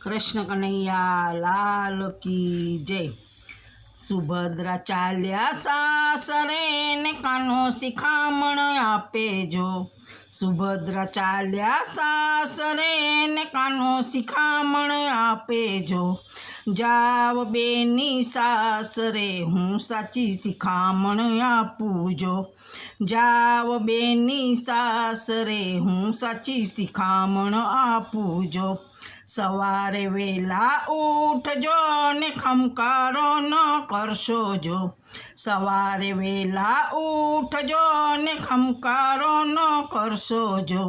કૃષ્ણ કનૈયા લાલ કી જય। સુભદ્રા ચાલ્યા સાસરે ને કાનો શિખામણ આપે જો। સુભદ્રા ચાલ્યા સાસરે ને કાનો શિખામણ આપે જો। જાવ બેની સાસરે હું સાચી શિખામણ આપું જો। જાવ બેની સાસરે હું સાચી શિખામણ આપું જો। સવારે વહેલા ઉઠજો ને ખમકારો ન કરશો જો। સવારે વહેલા ઉઠજો ને ખમકારો ન કરશો જો।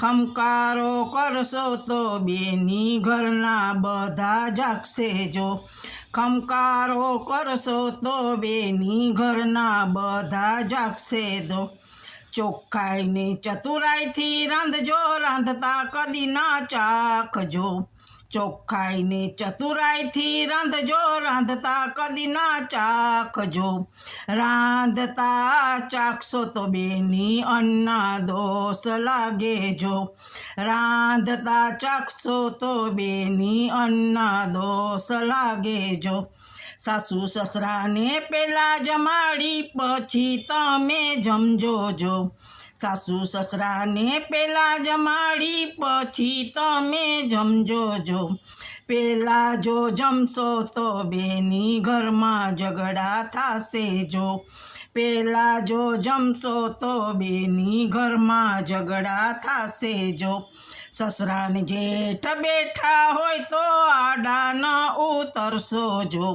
ખમકારો કરશો તો બેની ઘરના બધા જાગશે જો। ખમકારો કરશો તો બેની ઘરના બધા જાગશે જો। ચોખ્ખાઈને ચતુરાઈથી રાંધજો, રાંધતા કદી ના ચાખજો। ચોખ્ખાઈને ચતુરાઈથી રાંધજો, રાંધતા કદી ના ચાખજો। રાંધતા ચાખશો તો બેની અન્ના દોષ લાગે જો। રાંધતા ચાખશો તો બેની અન્ના દોષ લાગે જો। સાસુ સસરાને પહેલાં જમાડી પછી તમે જમજો જો। સાસુ સસરાને પહેલાં જમાડી પછી તમે જમજો જો। પહેલાં જો જમશો તો બેની ઘરમાં ઝઘડા થશે જો। પહેલાં જો જમશો તો બેની ઘરમાં ઝઘડા થશે જો। સસરાને જેઠ બેઠા હોય તો આડા ન ઉતરશો જો।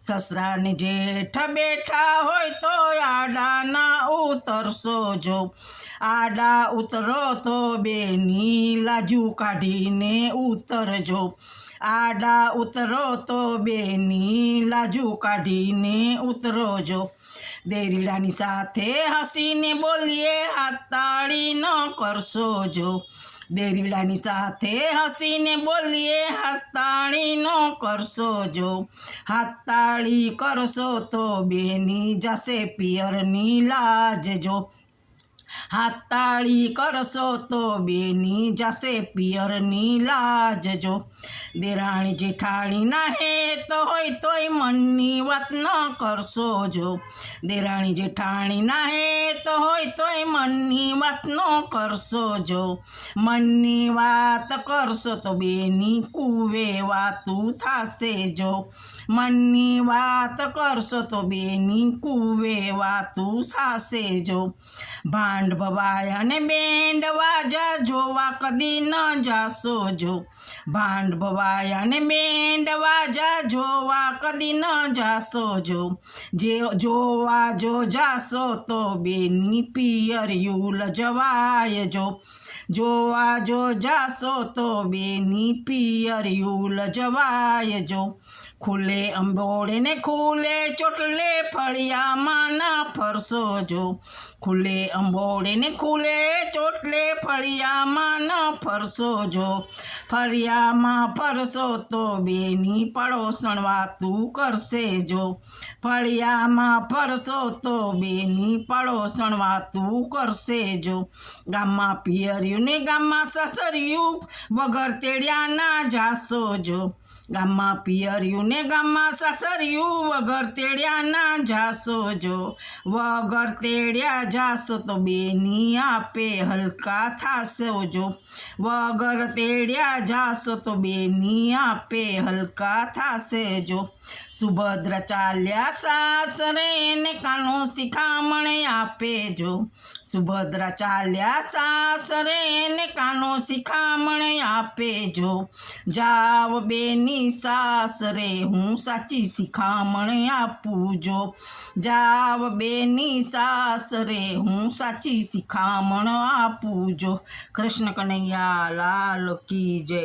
સસરાને જેઠ બેઠા હોય તો આડા ના ઉતરશો જો। આડા ઉતરો તો બેની લાજુ કાઢીને ઉતરજો। આડા ઉતરો તો બેની લાજુ કાઢીને ઉતરો જો। દેરીડાની સાથે હસીને બોલીએ હાથ તાળી ન કરશો જો। દેરીડાની સાથે હસીને બોલીએ હાથ તાળી ન કરશો જો। હાથ તાળી કરશો તો બેની જશે પિયરની લાજ જો। હાથ તાળી કરશો તો બેની જશે પિયરની લાજ જો। દેરાણી જેઠાણી ના હેત હોય તોય મનની વાત ન કરશો જો। દેરાણી જેઠાણી ના હેત હોય તોય મનની વાત ન કરશો જો। મનની વાત કરશો તો બેની કુવે વાતું થશે જો। મનની વાત કરશો તો બેની કુવે વાતું થશે જો। ભાંડ ભવાયા ને બેન્ડ વાજા જોવા કદી ન જાશો જો। ભાંડ ભવાયા ને બેન્ડ વાજા જોવા કદી ન જાશો જો। જોવા જો જાશો તો બેની પિયરિયું લજવાય જો। જોવા જો જાશો તો બેની પિયરિયું લજવાય જો। ખુલે અંબોળે ને ખુલે ચોટલે ફળિયામાં ના ફરશો જો। ખુલે અંબોળે ને ખુલે ચોટલે ફળિયામાં ન ફરશો જો। ફળિયામાં ફરશો તો બેની પડોસણ વાતું કરશે જો। ફળિયામાં ફરશો તો બેની પડોસણ વાતું કરશે જો। ગામમાં પિયર્યું ને ગામમાં સસર્યું વગર તેડ્યા ના જાશો જો। ગામમાં પિયર્યું ને ગામમાં સસર્યું વગર તેડ્યા ના જાશો જો। વગર તેડ્યા જાશો તો બેની આપે હલકા થશો જો। વગર તેડ્યા જાશો તો બેની આપે હલકા થશે જો। સુભદ્રા ચાલ્યા સાસરે ને કાનો શિખામણ આપે જો। સુભદ્રા ચાલ્યા સાસરે ને કાનો શિખામણ આપે જો। જાવ બેની સાસરે હું સાચી શિખામણ આપું જો। જાવ બેની સાસરે હું સાચી શિખામણ આપું જો। કૃષ્ણ કનૈયા લાલ કી જય।